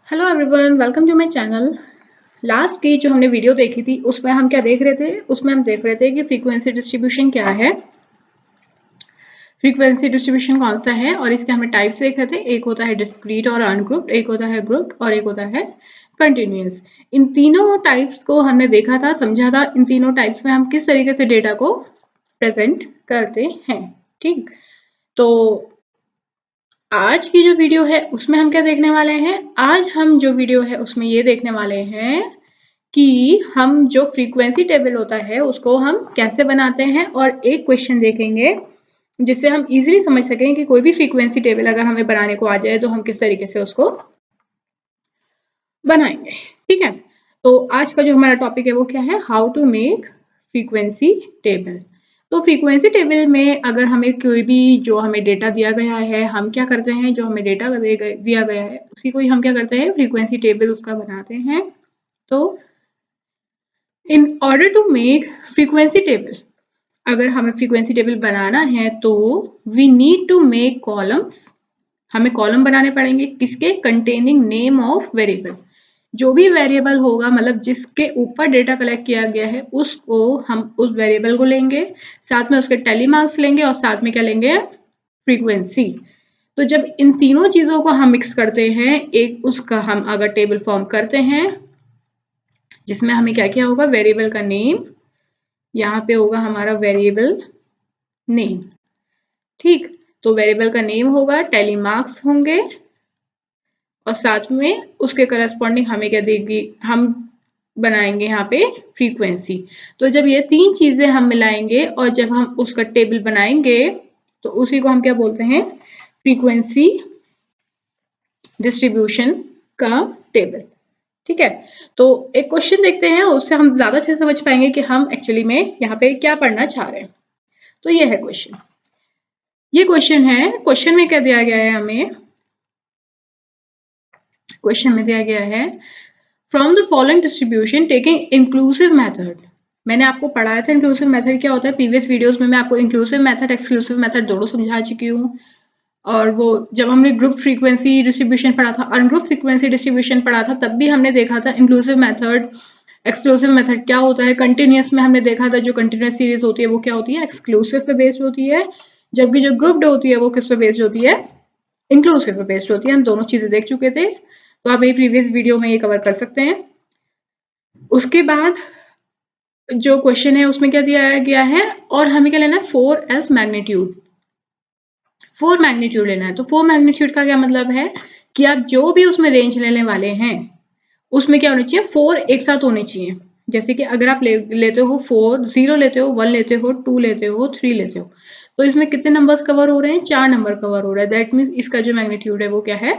Hello everyone, welcome to my channel. Last की जो हमने वीडियो देखी थी उसमें हम क्या देख रहे थे? उसमें हम देख रहे थे कि फ्रीक्वेंसी डिस्ट्रीब्यूशन क्या है, फ्रीक्वेंसी डिस्ट्रीब्यूशन कौन सा है, और इसके हमें टाइप्स देख रहे थे। एक होता है डिस्क्रीट और अनग्रुप्ड, एक होता है ग्रुप्ड और एक होता है कंटिन्यूअस। इन तीनों टाइप्स को हमने देखा था, समझा था। इन तीनों टाइप्स में हम किस तरीके से डेटा को प्रेजेंट करते हैं। ठीक, तो आज की जो वीडियो है उसमें हम क्या देखने वाले हैं? आज हम जो वीडियो है उसमें ये देखने वाले हैं कि हम जो फ्रीक्वेंसी टेबल होता है उसको हम कैसे बनाते हैं, और एक क्वेश्चन देखेंगे जिससे हम इजीली समझ सकें कि कोई भी फ्रीक्वेंसी टेबल अगर हमें बनाने को आ जाए तो हम किस तरीके से उसको बनाएंगे। ठीक है, तो आज का जो हमारा टॉपिक है वो क्या है? How to make frequency table. तो फ्रीक्वेंसी टेबल में अगर हमें कोई भी जो हमें डेटा दिया गया है, हम क्या करते हैं, जो हमें डेटा दिया गया है उसी को ही हम क्या करते हैं, फ्रीक्वेंसी टेबल उसका बनाते हैं। तो in order to make frequency table, अगर हमें फ्रीक्वेंसी टेबल बनाना है तो we need to make columns. हमें कॉलम बनाने पड़ेंगे किसके? Containing name of variable. जो भी वेरिएबल होगा, मतलब जिसके ऊपर डेटा कलेक्ट किया गया है, उसको हम उस वेरिएबल को लेंगे, साथ में उसके टेली मार्क्स लेंगे और साथ में क्या लेंगे? फ्रीक्वेंसी। तो जब इन तीनों चीजों को हम मिक्स करते हैं, एक उसका हम अगर टेबल फॉर्म करते हैं जिसमें हमें क्या क्या होगा? वेरिएबल का नेम, यहाँ पे होगा हमारा वेरिएबल नेम। ठीक, तो वेरिएबल का नेम होगा, टेली मार्क्स होंगे और साथ में उसके करस्पॉन्डिंग हमें क्या देगी? हम बनाएंगे यहाँ पे फ्रीक्वेंसी। तो जब ये तीन चीजें हम मिलाएंगे और जब हम उसका टेबल बनाएंगे तो उसी को हम क्या बोलते हैं? फ्रीक्वेंसी डिस्ट्रीब्यूशन का टेबल। ठीक है, तो एक क्वेश्चन देखते हैं, उससे हम ज्यादा अच्छे से समझ पाएंगे कि हम एक्चुअली में यहाँ पे क्या पढ़ना चाह रहे हैं। तो ये है क्वेश्चन, ये क्वेश्चन है। क्वेश्चन में क्या दिया गया है हमें? क्वेश्चन में दिया गया है from the following distribution taking inclusive method. मैंने आपको पढ़ाया था इंक्लूसिव मेथड क्या होता है प्रीवियस वीडियोस में। मैं आपको इंक्लूसिव मेथड, एक्सक्लूसिव मेथड दोनों समझा चुकी हूँ। और वो जब हमने ग्रुप फ्रीक्वेंसी डिस्ट्रीब्यूशन पढ़ा था, अनग्रुप फ्रीक्वेंसी डिस्ट्रीब्यूशन पढ़ा था, तब भी हमने देखा था इंक्लूसिव मेथड, एक्सक्लूसिव मेथड क्या होता है। कंटिन्यूअस में हमने देखा था जो कंटिन्यूअस सीरीज होती है वो क्या होती है? एक्सक्लूसिव पे बेस्ड होती है, जबकि जो ग्रुप्ड होती है वो किस पे बेस्ड होती है? इंक्लूसिव पे बेस्ड होती है। हम दोनों चीजें देख चुके थे, तो आप ये प्रीवियस वीडियो में ये कवर कर सकते हैं। उसके बाद जो क्वेश्चन है उसमें क्या दिया गया है, और हमें क्या लेना है? 4s magnitude. 4 मैग्नीट्यूड लेना है। तो 4 मैग्नीट्यूड का क्या मतलब है कि आप जो भी उसमें रेंज लेने वाले हैं उसमें क्या होना चाहिए? 4 एक साथ होने चाहिए। जैसे कि अगर आप लेते हो 4, 0 लेते हो, 1 लेते हो, 2 लेते हो, 3 लेते हो, तो इसमें कितने नंबर्स कवर हो रहे हैं? 4 नंबर कवर हो रहा है। दैट मीन्स इसका जो मैग्नीट्यूड है वो क्या है?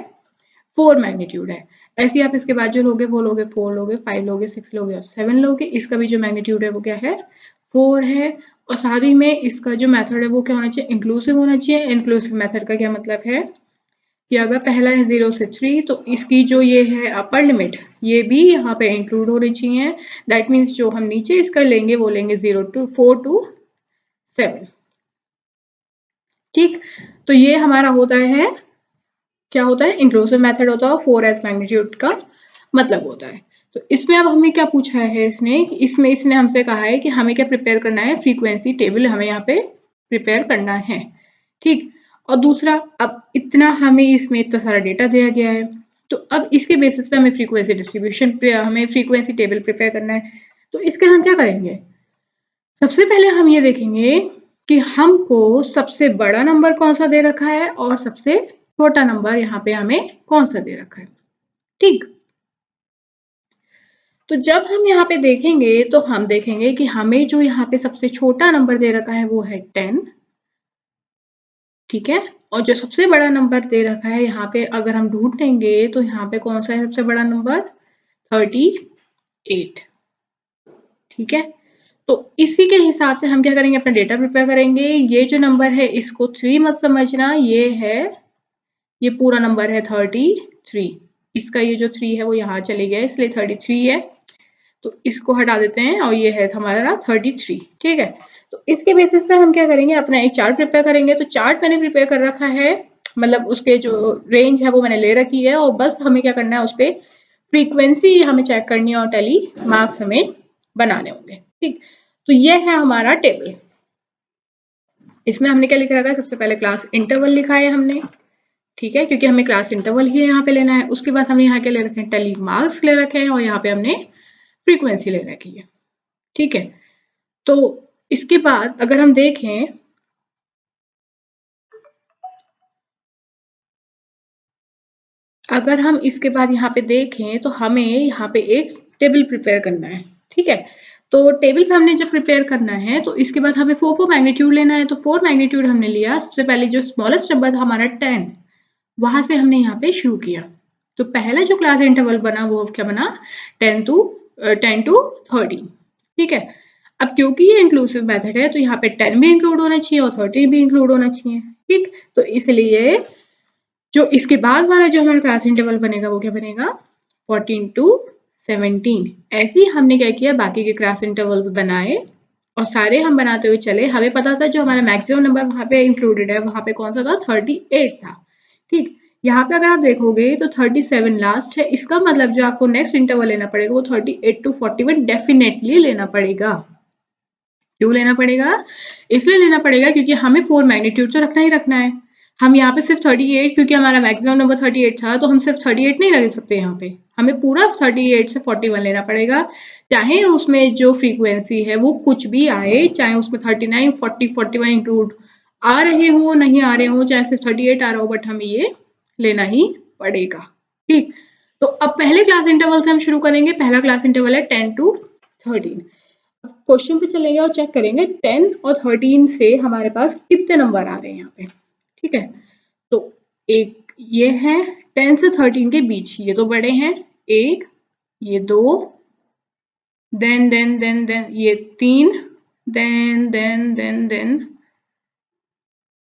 4 मैग्नीट्यूड है। ऐसे ही आप इसके बाद जो लोगे वो लोगे 4 लोगे, 5 लोगे, 6 लोगे और 7 लोगे। इसका भी जो मैग्नीट्यूड है वो क्या है? 4 है। और साथ ही में इसका जो मेथड है वो क्या होना चाहिए? इंक्लूसिव होना चाहिए। इंक्लूसिव मेथड का क्या मतलब है कि अगर पहला है 0 से 3 तो इसकी जो ये है अपर लिमिट, ये भी यहाँ पे इंक्लूड होनी चाहिए। दैट मीन्स जो हम नीचे इसका लेंगे वो लेंगे 4 to 7। ठीक, तो ये हमारा होता है, क्या होता है? इंक्लूसिव मेथड होता है। 4s मैग्नीट्यूड का मतलब होता है। तो इसमें अब हमें क्या पूछा है इसने, कि इसमें इसने हमसे कहा है कि हमें क्या प्रिपेयर करना है? फ्रीक्वेंसी टेबल हमें यहाँ पे प्रिपेयर करना है। ठीक, और दूसरा, अब इतना हमें इसमें इतना सारा डेटा दिया गया है, तो अब इसके बेसिस पे हमें फ्रीक्वेंसी डिस्ट्रीब्यूशन, हमें फ्रीक्वेंसी टेबल प्रिपेयर करना है। तो इसके हम क्या करेंगे? सबसे पहले हम ये देखेंगे कि हमको सबसे बड़ा नंबर कौन सा दे रखा है और सबसे छोटा नंबर यहाँ पे हमें कौन सा दे रखा है। ठीक, तो जब हम यहाँ पे देखेंगे तो हम देखेंगे कि हमें जो यहाँ पे सबसे छोटा नंबर दे रखा है वो है 10। ठीक है, और जो सबसे बड़ा नंबर दे रखा है यहाँ पे अगर हम ढूंढ लेंगे तो यहाँ पे कौन सा है सबसे बड़ा नंबर? 38। ठीक है, तो इसी के हिसाब से हम क्या करेंगे? अपना डेटा प्रिपेयर करेंगे। ये जो नंबर है इसको 3 मत समझना, ये है, ये पूरा नंबर है 33। इसका ये जो 3 है वो यहाँ चले गया इसलिए 33 है, तो इसको हटा देते हैं और ये है हमारा 33। ठीक है, तो इसके बेसिस पे हम क्या करेंगे? अपना एक चार्ट प्रिपेयर करेंगे। तो चार्ट मैंने प्रिपेयर कर रखा है मतलब उसके जो रेंज है वो मैंने ले रखी है, और बस हमें क्या करना है, उस पर फ्रीक्वेंसी हमें चेक करनी है और टैली मार्क्स हमें बनाने होंगे। ठीक, तो ये है हमारा टेबल। इसमें हमने क्या लिख रखा है, सबसे पहले क्लास इंटरवल लिखा है हमने, ठीक है, क्योंकि हमें क्लास इंटरवल ही यहाँ पे लेना है। उसके बाद हमने यहाँ के ले रखे हैं टैली मार्क्स ले रखे हैं, और यहाँ पे हमने फ्रीक्वेंसी ले रखी है। ठीक है, तो इसके बाद अगर हम देखें, अगर हम इसके बाद यहाँ पे देखें तो हमें यहाँ पे एक टेबल प्रिपेयर करना है। ठीक है, तो टेबल पे हमने जब प्रिपेयर करना है तो इसके बाद हमें 4 मैग्नीट्यूड लेना है। तो 4 मैग्नीट्यूड हमने लिया, सबसे पहले जो स्मॉलेस्ट नंबर था हमारा 10, वहां से हमने यहाँ पे शुरू किया। तो पहला जो क्लास इंटरवल बना वो क्या बना, 10 टू 13। ठीक है, अब क्योंकि ये इंक्लूसिव मेथड है तो यहाँ पे 10 भी इंक्लूड होना चाहिए और 13 भी इंक्लूड होना चाहिए। ठीक, तो इसलिए जो इसके बाद वाला जो हमारा क्लास इंटरवल बनेगा वो क्या बनेगा, 14 टू 17। ऐसे ही हमने क्या किया, बाकी के क्लास इंटरवल्स बनाए और सारे हम बनाते हुए चले। हमें पता था जो हमारा मैक्सिमम नंबर वहां पे इंक्लूडेड है, वहां पे कौन सा था, 38 था। ठीक, यहाँ पे अगर आप देखोगे तो 37 लास्ट है। इसका मतलब जो आपको नेक्स्ट इंटरवल लेना पड़ेगा वो 38 टू 41 डेफिनेटली लेना पड़ेगा। क्यों लेना पड़ेगा, इसलिए लेना पड़ेगा क्योंकि हमें 4 मैग्नीट्यूड तो रखना ही रखना है। हम यहाँ पे सिर्फ 38, क्योंकि हमारा मैक्सिमम नंबर 38 था तो हम सिर्फ 38 नहीं रख सकते, यहाँ पे हमें पूरा 38 से 41 लेना पड़ेगा। चाहे उसमें जो फ्रीक्वेंसी है वो कुछ भी आए, चाहे उसमें 39, 40, 41 इंक्लूड आ रहे हो, नहीं आ रहे हो, चाहे सिर्फ 38 आ रहा हो, बट हमें ये लेना ही पड़ेगा। ठीक, तो अब पहले क्लास इंटरवल से हम शुरू करेंगे। पहला क्लास इंटरवल है 10 टू 13। क्वेश्चन पे चलेंगे और चेक करेंगे 10 और 13 से हमारे पास कितने नंबर आ रहे हैं यहाँ पे। ठीक है, तो एक ये है 10 से 13 के बीच, ये तो बड़े हैं, एक, ये 2, देन ये 3, देन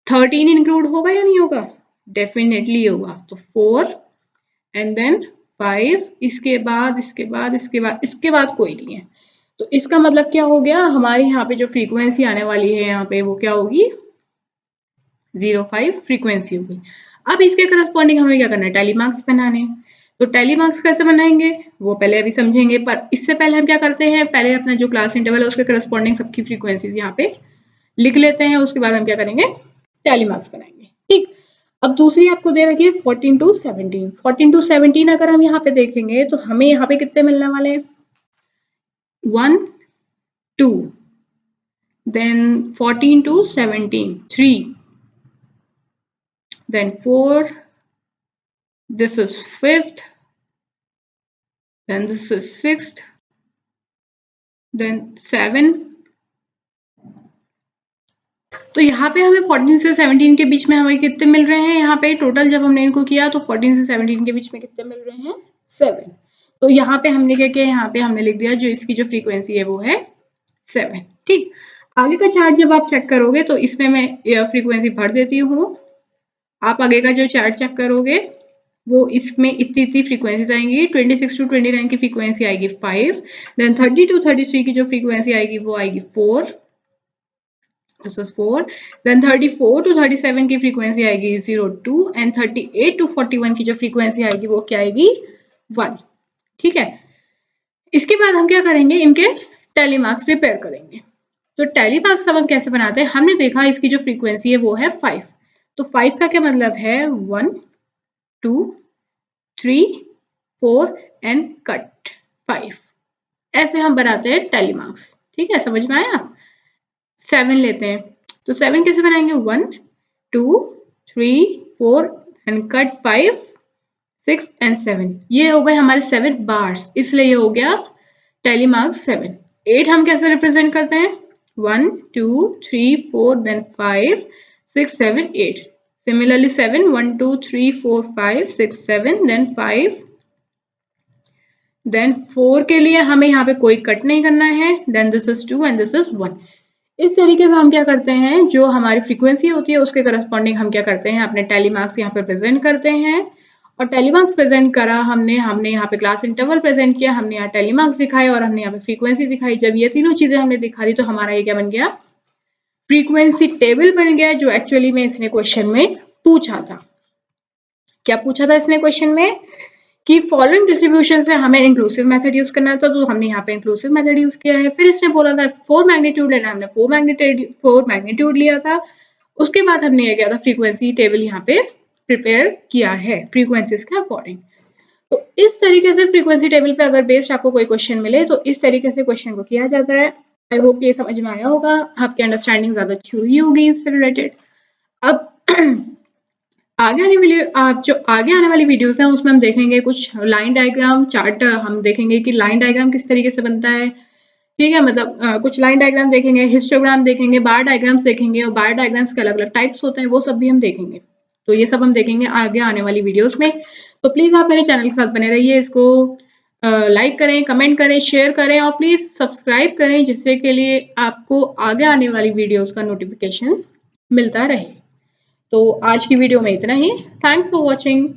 13 इंक्लूड होगा या नहीं होगा, डेफिनेटली होगा। तो 4 एंड देन 5, इसके बाद कोई नहीं है। तो इसका मतलब क्या हो गया, हमारे यहाँ पे जो फ्रीक्वेंसी आने वाली है यहाँ पे वो क्या होगी, 05 फ्रीक्वेंसी होगी। अब इसके करस्पॉन्डिंग हमें क्या करना है, टैली मार्क्स बनाने। तो टैली मार्क्स कैसे बनाएंगे वो पहले अभी समझेंगे, पर इससे पहले हम क्या करते हैं, पहले अपना जो क्लास इंटरवल है उसके करस्पॉन्डिंग सबकी फ्रीक्वेंसीज यहाँ पे लिख लेते हैं। उसके बाद हम क्या करेंगे, टैली मार्क्स बनाएंगे। ठीक, अब दूसरी आपको दे रखी है 14 टू 17। 14 टू 17 अगर हम यहाँ पे देखेंगे तो हमें यहाँ पे कितने मिलने वाले हैं, 1, 2, then 14 to 17, 3, then 4, this is 5th, then this is 6th, then 7। तो यहाँ पे हमें 14 से 17 के बीच में हमें कितने मिल रहे हैं, यहाँ पे टोटल जब हमने इनको किया तो 14 से 17 के बीच में कितने मिल रहे हैं, 7। तो यहाँ पे हमने क्या किया, यहाँ पे हमने लिख दिया जो इसकी जो फ्रीक्वेंसी है वो है 7। ठीक, आगे का चार्ट जब आप चेक करोगे तो इसमें मैं फ्रीक्वेंसी भर देती हूँ। आप आगे का जो चार्ट चेक करोगे वो इसमें इतनी फ्रीक्वेंसीज आएंगी। 26 टू 29 की फ्रीक्वेंसी आएगी 5, देन 30 टू 33 की जो फ्रीक्वेंसी आएगी वो आएगी 4, दिस इज 4, देन 34 टू 37 की फ्रीक्वेंसी आएगी 02, एंड 38 टू 41 की जो फ्रीक्वेंसी आएगी वो क्या आएगी, 1। ठीक है, इसके बाद हम क्या करेंगे, इनके टैली मार्क्स प्रिपेयर करेंगे। तो टैली मार्क्स अब हम कैसे बनाते हैं, हमने देखा इसकी जो फ्रीक्वेंसी है वो है 5। तो 5 का क्या मतलब है, 1, 2, 3, 4 एंड कट 5। ऐसे हम बनाते हैं टैली मार्क्स। ठीक है, समझ में आया। 7 लेते हैं, तो 7 कैसे बनाएंगे, 1, 2, 3, 4 एंड कट 5, 6 एंड 7। ये हो गए हमारे 7 बार्स, इसलिए ये हो गया टैली मार्क्स 7। 8 हम कैसे रिप्रेजेंट करते हैं, 1, 2, 3, 4 देन 5, 6, 7, 8। Similarly 7, 1, 2, 3, 4, 5, 6, 7 then 5 then 4 के लिए हमें यहाँ पे कोई कट नहीं करना है, then this is 2 and this is 1। इस तरीके से हम क्या करते हैं, जो हमारी फ्रीक्वेंसी होती है उसके करस्पॉन्डिंग हम क्या करते हैं, अपने टैली मार्क्स यहाँ पे प्रेजेंट करते हैं। और टैली मार्क्स प्रेजेंट करा हमने यहाँ पे क्लास इंटरवल प्रेजेंट किया, हमने यहाँ टैली मार्क्स दिखाए और हमने यहाँ पे फ्रीक्वेंसी दिखाई। जब ये तीनों चीजें हमने दिखा दी तो हमारा ये क्या बन गया, फ्रीक्वेंसी टेबल बन गया, जो एक्चुअली में इसने क्वेश्चन में पूछा था। क्या पूछा था इसने क्वेश्चन में कि फॉलोइंग डिस्ट्रीब्यूशन से हमें इंक्लूसिव मेथड यूज करना था, तो हमने यहाँ पे इंक्लूसिव मेथड यूज किया है। फिर इसने बोला था 4 मैग्नीट्यूड लेना, हमने 4 मैग्नीट्यूड लिया था। उसके बाद हमने ये किया था फ्रीक्वेंसी टेबल यहाँ पे प्रिपेयर किया है फ्रीक्वेंसीज के अकॉर्डिंग। तो इस तरीके से फ्रीक्वेंसी टेबल पे अगर बेस्ड आपको कोई क्वेश्चन मिले तो इस तरीके से क्वेश्चन को किया जाता है। आई होप ये समझ में आया होगा, आपकी अंडरस्टैंडिंग ज्यादा अच्छी हुई होगी इससे रिलेटेड। अब आगे आने वाली वीडियोस हैं उसमें हम देखेंगे कुछ लाइन डायग्राम चार्ट, हम देखेंगे कि लाइन डायग्राम किस तरीके से बनता है, ठीक है। मतलब कुछ लाइन डायग्राम देखेंगे, हिस्टोग्राम देखेंगे, बार डायग्राम्स देखेंगे, और बार डायग्राम्स के अलग अलग टाइप्स होते हैं, वो सब भी हम देखेंगे। तो ये सब हम देखेंगे आगे आने वाली वीडियोस में। तो प्लीज आप मेरे चैनल के साथ बने रहिए, इसको लाइक करें, कमेंट करें, शेयर करें और प्लीज सब्सक्राइब करें, जिससे के लिए आपको आगे आने वाली वीडियोस का नोटिफिकेशन मिलता रहे। तो आज की वीडियो में इतना ही। Thanks for watching.